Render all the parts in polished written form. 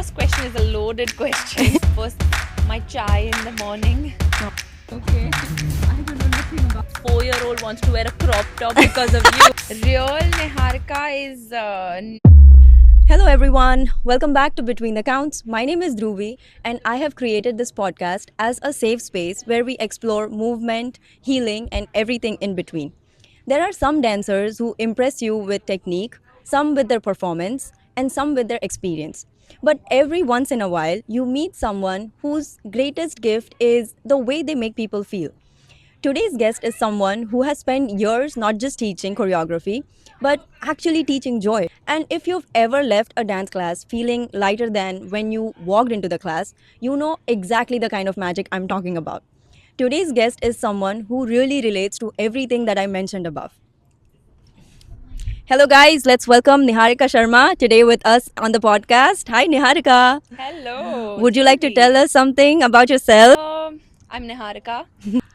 first question is a loaded question. First, my chai in the morning. Okay. I don't know nothing about 4-year-old wants to wear a crop top because of you. Real Niharika is Hello everyone, welcome back to Between the Counts. My name is Dhruvi and I have created this podcast as a safe space where we explore movement, healing and everything in between. There are some dancers who impress you with technique, some with their performance and some with their experience. But every once in a while you meet someone whose greatest gift is the way they make people feel. Today's guest is someone who has spent years not just teaching choreography, but actually teaching joy. And if you've ever left a dance class feeling lighter than when you walked into the class, you know exactly the kind of magic I'm talking about. Today's guest is someone who really relates to everything that I mentioned above. Hello, guys. Let's welcome Niharika Sharma today with us on the podcast. Hi, Niharika. hello. Would you like to Dhruvi. tell us something about yourself? I'm Niharika.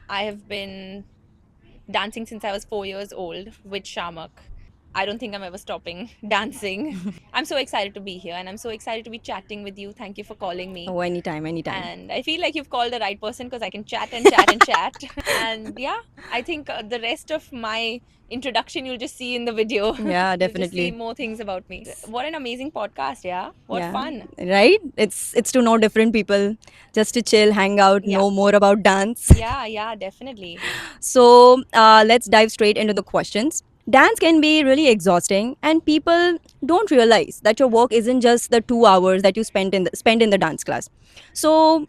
I have been dancing since I was 4 years old with Shamak. I don't think I'm ever stopping dancing. I'm so excited to be here and I'm so excited to be chatting with you. Thank you for calling me. Oh, anytime, anytime. And I feel like you've called the right person because I can chat and chat and chat. And yeah, I think the rest of my introduction you'll just see in the video. Yeah, You'll just see definitely. more things about me. What an amazing podcast, yeah? What Yeah. fun. Right? It's to know different people, just to chill, hang out, Yeah. know more about dance. Yeah, definitely. So let's dive straight into the questions. Dance can be really exhausting, and people don't realize that your work isn't just the 2 hours that you spend in the dance class. So,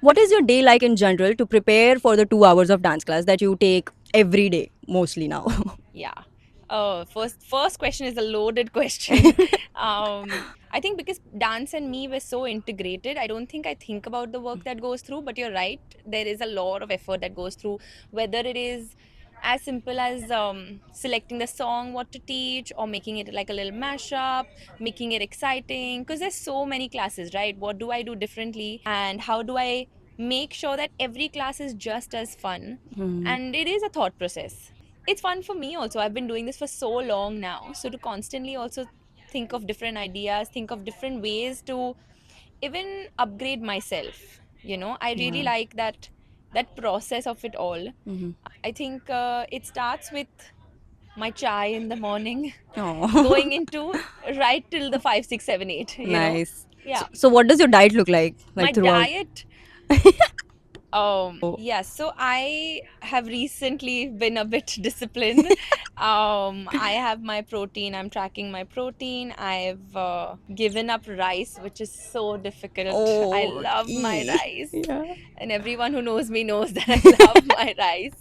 what is your day like in general to prepare for the 2 hours of dance class that you take every day, mostly now? Yeah. First question is a loaded question. I think because dance and me were so integrated, I don't think I think about the work that goes through. But you're right, there is a lot of effort that goes through, whether it is as simple as selecting the song, what to teach, or making it like a little mashup, making it exciting. Because there's so many classes, right? What do I do differently, and how do I make sure that every class is just as fun? And it is a thought process. It's fun for me also. I've been doing this for so long now, so to constantly also think of different ideas, think of different ways to even upgrade myself, I really Yeah. like that process of it all. Mhm. I think it starts with my chai in the morning Oh, going into right till the 5 6 7 8. nice. Yeah, So, what does your diet look like my throughout? diet. Yeah, so I have recently been a bit disciplined. I have my protein, I'm tracking my protein. I've given up rice, which is so difficult. I Oh, love my rice, yeah. and everyone who knows me knows that I love my rice.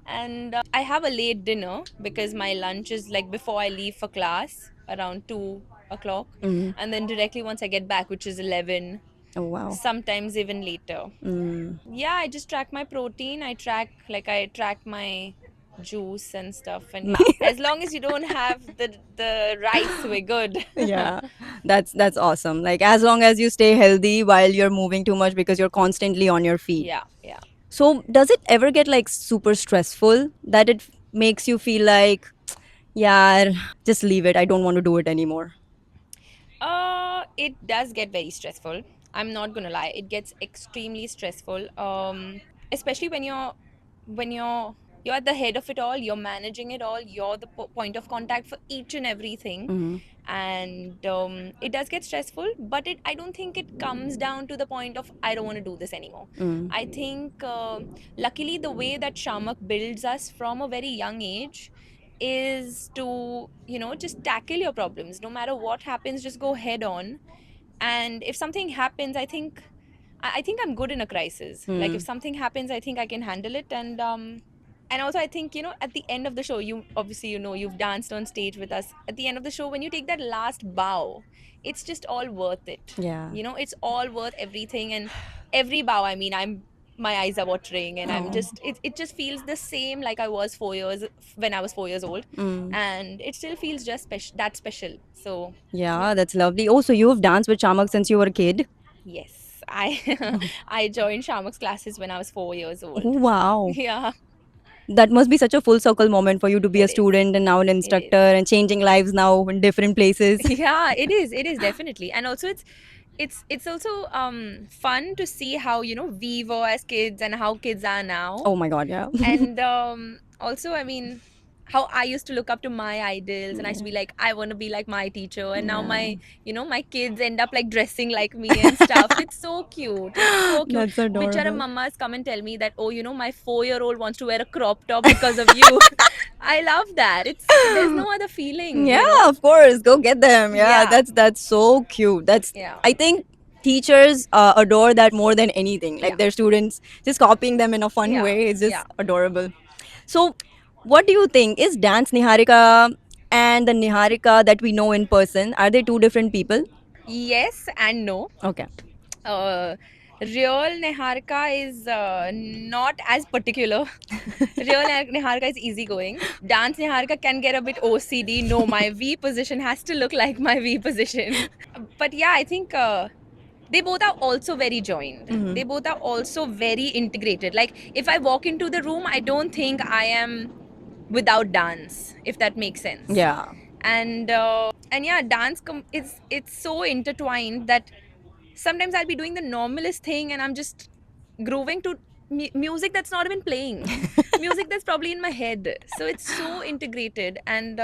And I have a late dinner because my lunch is like before I leave for class around 2 o'clock, Mm. and then directly once I get back, which is 11, Oh, wow. sometimes even later. Mm. Yeah, I just track my protein. I track my juice and stuff. And yeah, Nice. as long as you don't have the rice, we're good. Yeah, that's awesome. Like as long as you stay healthy while you're moving too much because you're constantly on your feet. Yeah. So does it ever get like super stressful that it makes you feel like, yeah, just leave it. I don't want to do it anymore. It does get very stressful. I'm not gonna lie. It gets extremely stressful. Especially when you're at the head of it all. You're managing it all. You're the point of contact for each and everything. Hmm. And it does get stressful, but I don't think it comes down to the point of I don't want to do this anymore. Mm. I think luckily the way that Shamak builds us from a very young age is to just tackle your problems. No matter what happens, just go head on. And if something happens, I think I'm good in a crisis. Like if something happens, I think I can handle it. And also I think at the end of the show, you obviously you've danced on stage with us. At the end of the show, when you take that last bow, it's just all worth it. Yeah. It's all worth everything. And every bow, I mean, my eyes are watering, and I'm Oh. just it just feels the same like I was 4 years when I was 4 years old. Mm. And it still feels just that special. So Yeah, that's lovely. Oh, so you've danced with Chamak since you were a kid? yes, I joined Shamak's classes when I was 4 years Oh, old. wow. Yeah, That must be such a full circle moment for you to be a it is. student and now an It instructor is. and changing lives now in different places. Yeah, it is definitely. And also it's also fun to see how we were as kids and how kids are now. Oh my God, yeah. And also, I mean, how I used to look up to my idols, and I used to be like, I want to be like my teacher, and now Yeah. my kids end up like dressing like me and stuff. It's so cute. It's so cute. That's Bichara adorable. mamas come and tell me that, oh, my 4-year-old wants to wear a crop top because of you. I love that. There's no other feeling. Yeah, of course. Go get them. Yeah, Yeah, that's so cute. That's yeah, I think teachers adore that more than anything. Like yeah, their students just copying them in a fun yeah, way. It's yeah. just adorable. So, what do you think? Is dance Niharika and the Niharika that we know in person, are they two different people? Yes and no. Okay. uh, Real Niharika is not as particular. Real Niharika is easygoing. Dance Niharika can get a bit OCD. No, my V position has to look like my V position. But yeah, I think they both are also very joined. Mhm. They both are also very integrated. Like if I walk into the room, I don't think I am without dance, if that makes sense. Yeah. And yeah, it's so intertwined that sometimes I'll be doing the normalest thing and I'm just grooving to music that's not even playing, music that's probably in my head. So it's so integrated. And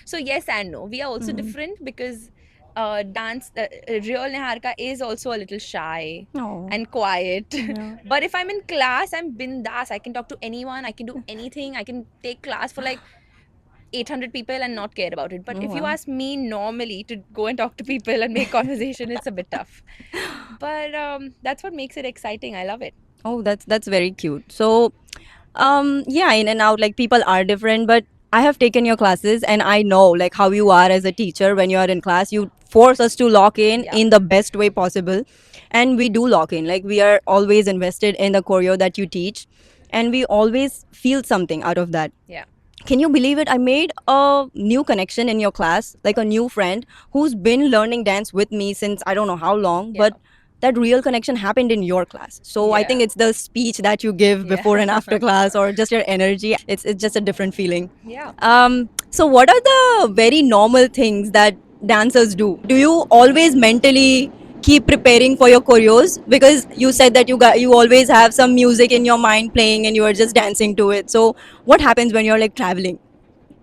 so yes and no, we are also different because real Niharika is also a little shy Oh. and quiet. Yeah. But if I'm in class, I'm bindas. I can talk to anyone, I can do anything, I can take class for like 800 people and not care about it. But Oh, if you wow. ask me normally to go and talk to people and make conversation, it's a bit tough. But that's what makes it exciting. I love it. Oh, that's very cute. So, yeah, in and out, like people are different, but I have taken your classes and I know like how you are as a teacher when you are in class. You force us to lock Yeah. in the best way possible, and we do lock in. Like we are always invested in the choreo that you teach, and we always feel something out of that. Yeah. Can you believe it? I made a new connection in your class, like a new friend who's been learning dance with me since I don't know how long, Yeah. but that real connection happened in your class. So I think Yeah. it's the speech that you give Yeah. before and after class, or just your energy. It's just a different feeling. Yeah. So what are the very normal things that dancers do? Do you always mentally keep preparing for your choreos? Because you said that you always have some music in your mind playing and you are just dancing to it. So what happens when you're like traveling,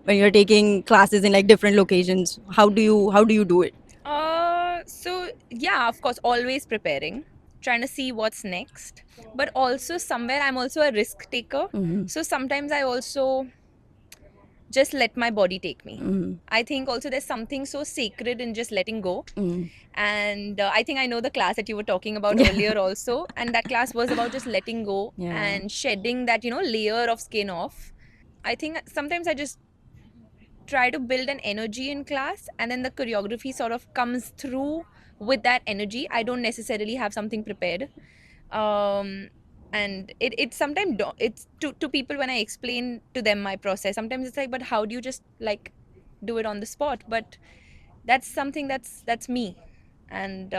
when you're taking classes in like different locations? How do you do it? So yeah, of course, always preparing, trying to see what's next. But also somewhere I'm also a risk taker. Mhm. So sometimes I also just let my body take me. Mhm. I think also there's something so sacred in just letting go. Mhm. And I think I know the class that you were talking about earlier also. And that class was about just letting go Yeah. and shedding that, layer of skin off. I think sometimes I just try to build an energy in class, and then the choreography sort of comes through with that energy. I don't necessarily have something prepared. And it's sometimes it's to people when I explain to them my process, sometimes it's like, but how do you just like do it on the spot? But that's something that's me. And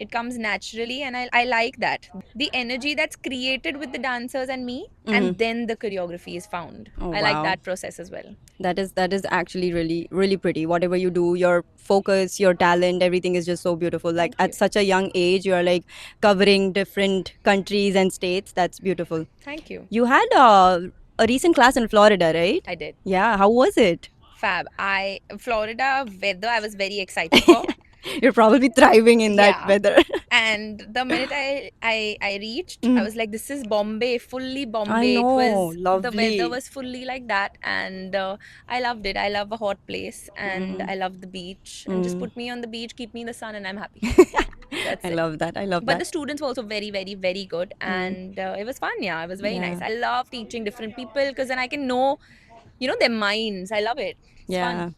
it comes naturally, and I like that, the energy that's created with the dancers and me, Mhm. and then the choreography is found. Oh, I like wow. that process as well. That is actually really really pretty. Whatever you do, your focus, your talent, everything is just so beautiful. Like Thank at you. such a young age, you are like covering different countries and states. That's beautiful. Thank you. You had a recent class in Florida, right? I did. Yeah. How was it? Fab. Florida weather I was very excited for. You're probably thriving in that Yeah. weather. And the minute I reached, I Mhm. was like, this is Bombay, fully I Bombay. It know, was the weather lovely. was fully like that, and I loved it. I love a hot place, and I love the beach. And just put me on the beach, keep me in the sun, and I'm happy. That's I it. love that. I love But the that. students were also very, very, very good, and it was fun. Yeah, it was very nice. Yeah. I love teaching different people because then I can know, their minds. I love it. It's fun. Yeah.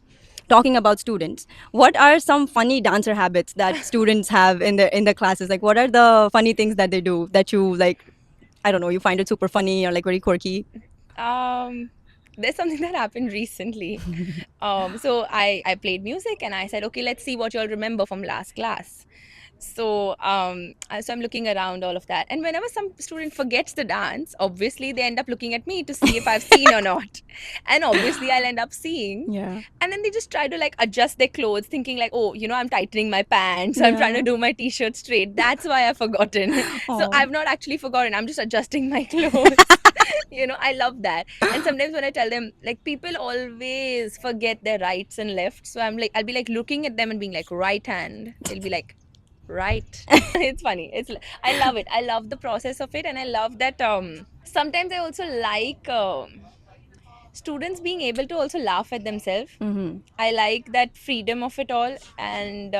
Talking about students, what are some funny dancer habits that students have in the classes? Like, what are the funny things that they do that you like? I don't know. You find it super funny or like very quirky. Um, there's something that happened recently. So I played music and I said, okay, let's see what you'll remember from last class. So I'm looking around all of that, and whenever some student forgets the dance, obviously they end up looking at me to see if I've seen or not, and obviously I'll end up seeing. Yeah. And then they just try to like adjust their clothes, thinking like, oh, I'm tightening my pants, I'm trying to Yeah. do my t-shirt straight. That's why I've forgotten. So Oh. I've not actually forgotten. I'm just adjusting my clothes. I love that. And sometimes when I tell them, like, people always forget their rights and lefts. So I'll be like looking at them and being like, right hand. They'll be like, right. It's funny. I love it. I love the process of it, and I love that. Sometimes I also like students being able to also laugh at themselves. Mm-hmm. I like that freedom of it all, and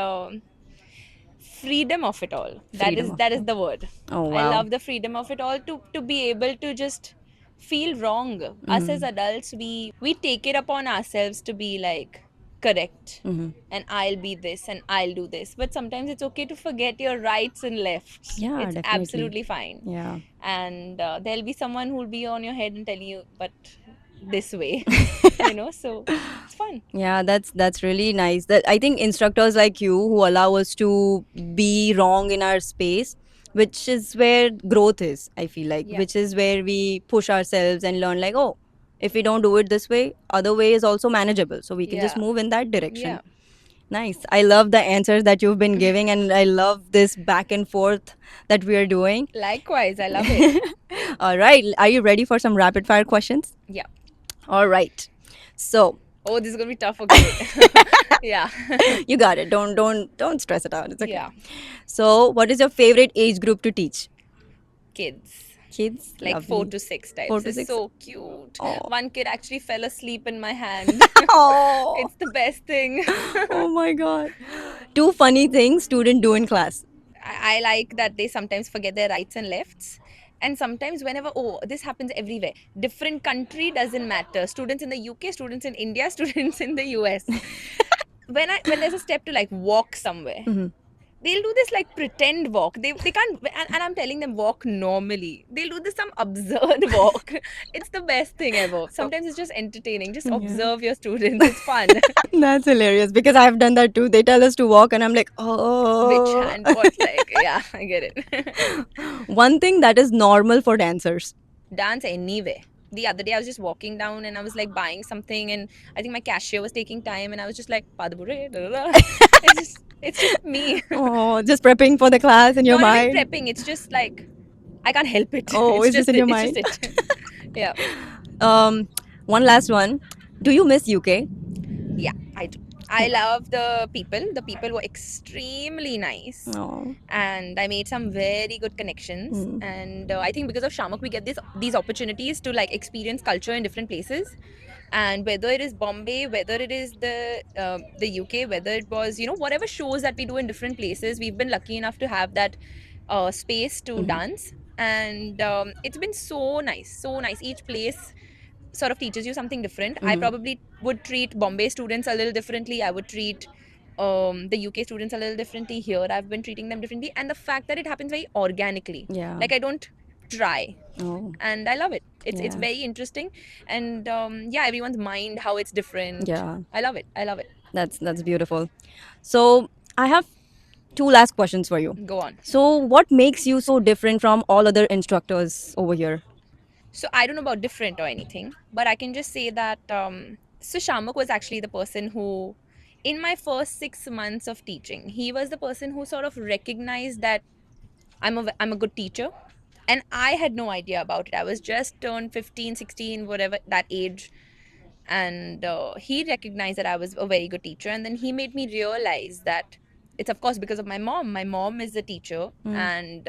freedom of it all. That Freedom is of that is thought. the word. Oh I wow. love the freedom of it all, to be able to just feel wrong. Us as adults, we take it upon ourselves to be like correct, Mm-hmm. and I'll be this and I'll do this. But sometimes it's okay to forget your rights and lefts. Yeah, It's definitely. absolutely fine. Yeah. And there'll be someone who'll be on your head and tell you, but this way. So it's fun. Yeah, that's really nice. That I think instructors like you who allow us to be wrong in our space, which is where growth is, I feel like, Yeah. which is where we push ourselves and learn like, oh, if we don't do it this way, other way is also manageable. So we can just Yeah. move in that direction. Yeah. Nice. I love the answers that you've been giving, and I love this back and forth that we are doing. Likewise, I love it. All right. Are you ready for some rapid fire questions? Yeah. All right. So Oh, this is gonna be tough. Okay. Yeah. you got it. Don't stress it out. It's okay. Yeah. So, what is your favorite age group to teach? Kids. Kids, Like 4 lovely. to 6 4 types. to It's 6. so cute. Oh. One kid actually fell asleep in my hand. Oh. It's the best thing. Oh my god. Two funny things student do in class. I like that they sometimes forget their rights and lefts. And sometimes, whenever, oh, this happens everywhere. Different country doesn't matter. Students in the UK, students in India, students in the US. When there's a step to like walk somewhere, Mhm. they'll do this like pretend walk. They can't, and I'm telling them walk normally. They'll do this some absurd walk. It's the best thing ever. Sometimes it's just entertaining. Just Yeah. observe your students. It's fun. That's hilarious because I've done that too. They tell us to walk, and I'm like, Which oh. hand? What, like? Yeah, I get it. One thing that is normal for dancers. Dance anyway. The other day I was just walking down and I was like buying something, and I think my cashier was taking time, and I was just like Padabure, da, da, da. It's just me. Oh, just prepping for the class in your Not mind. even prepping. It's just like I can't help it. Oh, it's just in your It's mind. just it. Yeah. One last one. Do you miss UK? Yeah, I do. I love the people. The people were extremely nice, Oh. and I made some very good connections. Mm. And I think because of Shamak, we get these opportunities to like experience culture in different places. And whether it is Bombay, whether it is the UK, whether it was whatever shows that we do in different places, we've been lucky enough to have that space to dance, and it's been so nice, so nice. Each place sort of teaches you something different. I probably would treat Bombay students a little differently. I would treat the UK students a little differently. Here, I've been treating them differently, and the fact that it happens very organically. Yeah. Like I don't try, Oh. and I love it. It's Yeah. very interesting, and yeah, everyone's mind how it's different. Yeah. I love it. I love it. That's beautiful. So I have two last questions for you. Go on. So what makes you so different from all other instructors over here? So I don't know about different or anything, but I can just say that so Shamak was actually the person who, in my first 6 months of teaching, he was the person who sort of recognized that I'm a good teacher, and I had no idea about it. I was just turned 15, 16, whatever that age, and he recognized that I was a very good teacher, and then he made me realize that it's of course because of my mom. My mom is a teacher, and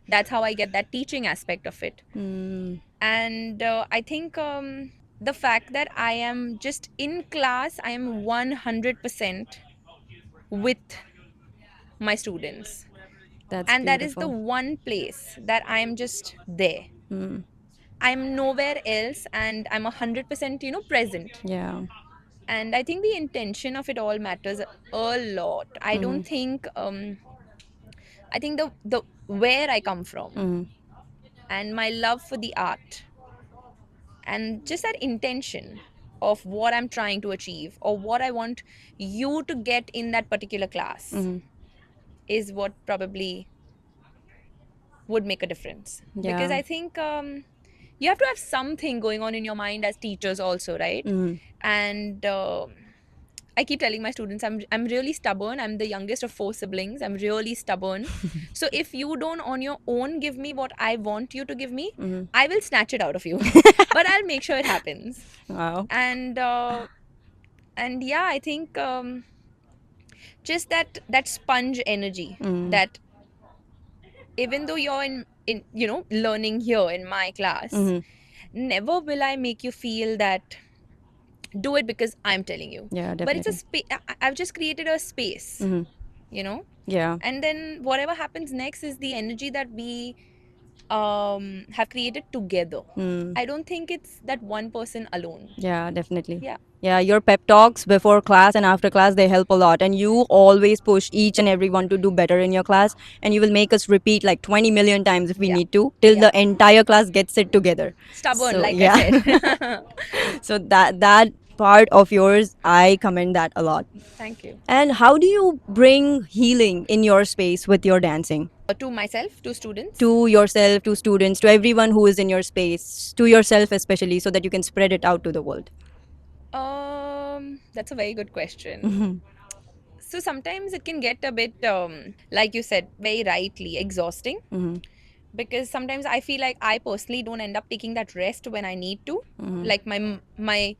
that's how I get that teaching aspect of it. Mm, And I think the fact that I am just in class, I am 100% with my students, that's and that is the beautiful. one place that I am just there. Mm, I'm nowhere else, and I'm 100% present. yeah. And I think the intention of it all matters a lot. I don't think I think the where I come from, Mm, and my love for the art, and just that intention of what I'm trying to achieve or what I want you to get in that particular class. mm. is what probably would make a difference. Because Yeah. I think you have to have something going on in your mind as teachers also, right? Mm. And I keep telling my students I'm really stubborn. I'm the youngest of 4 siblings. I'm really stubborn. So if you don't on your own give me what I want you to give me, Mhm. I will snatch it out of you. But I'll make sure it happens. Wow. And yeah, I think just that sponge energy, Mm. that even though you're in learning here in my class, Mhm. never will I make you feel that do it because I'm telling you. Yeah, But it's a definitely. space. I've just created a space, Mhm. you know Yeah. and then whatever happens next is the energy that we have created together. Mm. I don't think it's that one person alone. Yeah, definitely. Yeah. Yeah, your pep talks before class and after class, they help a lot. And you always push each and everyone to do better in your class. And you will make us repeat like 20 million times if we Yeah. need to, till Yeah. the entire class gets it together. Stubborn, So, like I yeah. said. So that part of yours, I commend that a lot. Thank you. And how do you bring healing in your space with your dancing? To myself, to students. To yourself, to students, to everyone who is in your space, to yourself especially, so that you can spread it out to the world. That's a very good question. Mhm. So sometimes it can get a bit, like you said, very rightly, exhausting. Mhm. Because sometimes I feel like I personally don't end up taking that rest when I need to. Mhm. Like my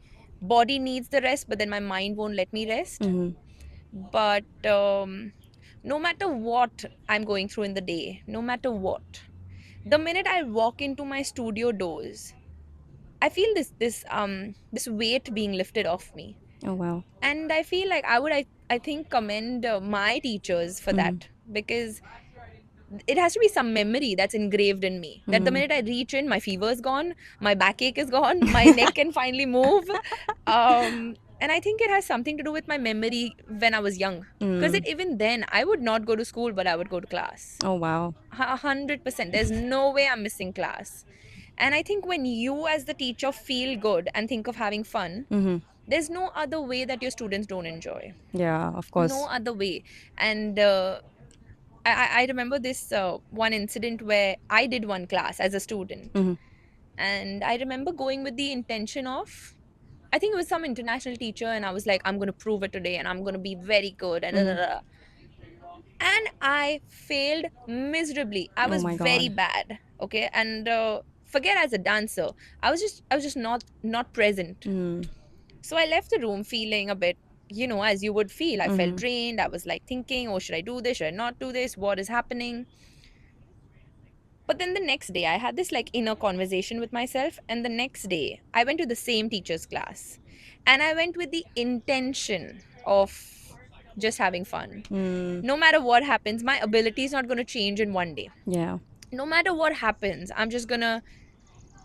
body needs the rest, but then my mind won't let me rest. Mhm. But no matter what I'm going through in the day, no matter what, the minute I walk into my studio doors, I feel this weight being lifted off me. Oh wow. And I feel like I think commend my teachers for Mhm. that, because it has to be some memory that's engraved in me, that the Mhm. minute I reach in, my fever is gone, my backache is gone, my neck can finally move. And I think it has something to do with my memory when I was young, because Mm. even then I would not go to school, but I would go to class. Oh wow. 100%, there's no way I'm missing class. And I think when you as the teacher feel good and think of having fun, Mhm. there's no other way that your students don't enjoy. Yeah, of No course. other way. And I remember this one incident where I did one class as a student. Mhm. And I remember going with the intention of, I think it was some international teacher, and I was like, I'm going to prove it today and I'm going to be very good. And, da, da, Mhm. da. And I failed miserably. I Oh was my very god. bad. Okay. And forget as a dancer, I was just not present. Mm. So I left the room feeling a bit, as you would feel. I felt Mhm. drained. I was like thinking, oh, should I do this? Should I not do this? What is happening? But then the next day, I had this like inner conversation with myself. And the next day, I went to the same teacher's class. And I went with the intention of just having fun. Mm. No matter what happens, my ability is not going to change in one day. Yeah. No matter what happens, I'm just going to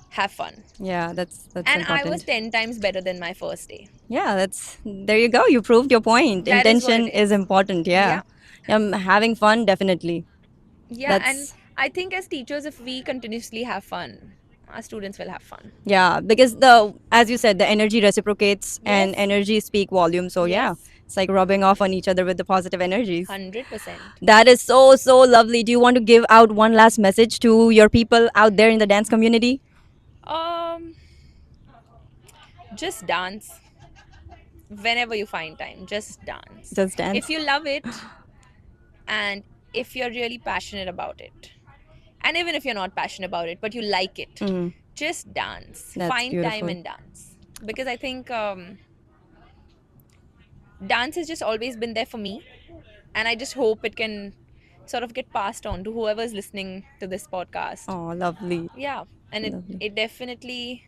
have fun. Yeah, that's And I was important. 10 times better than my first day. Yeah, that's there you go. You proved your point. That is what it Intention is is. important. Yeah. Yeah. Having fun definitely. Yeah. And That's I think as teachers, if we continuously have fun, our students will have fun. yeah, because the as you said, the energy reciprocates and Yes. energy speak volume. So yeah, Yes. it's like rubbing off on each other with the positive energies. 100%. That is so so lovely. Do you want to give out one last message to your people out there in the dance community? Um, just dance whenever you find time. Just dance. Just dance. If you love it, and if you're really passionate about it, and even if you're not passionate about it, but you like it, Mm, just dance. that's Find time beautiful. and dance. Because I think dance has just always been there for me. And I just hope it can sort of get passed on to whoever's listening to this podcast. Oh, lovely. Yeah. And it, Lovely. it definitely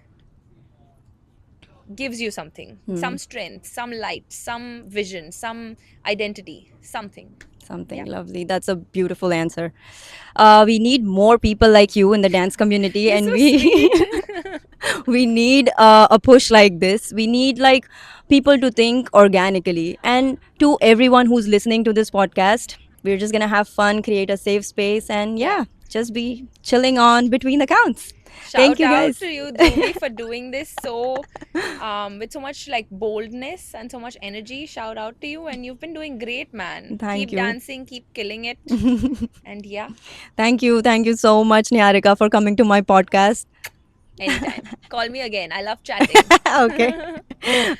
gives you something, Hmm. some strength, some light, some vision, some identity, something. Something Yeah. lovely. That's a beautiful answer. We need more people like you in the dance community, You're and so we sweet. we need a push like this. We need like people to think organically. And to everyone who's listening to this podcast, we're just gonna have fun, create a safe space, and Yeah. yeah, just be chilling on between the counts. Thank Shout you, out guys. to you, Dhruvi, for doing this so with so much like boldness and so much energy. Shout out to you, and you've been doing great, man. Thank Keep you. dancing, keep killing it, and yeah, Thank you so much, Niharika, for coming to my podcast. anytime. Call me again. I love chatting. Okay.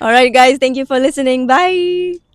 All right, guys. Thank you for listening. Bye.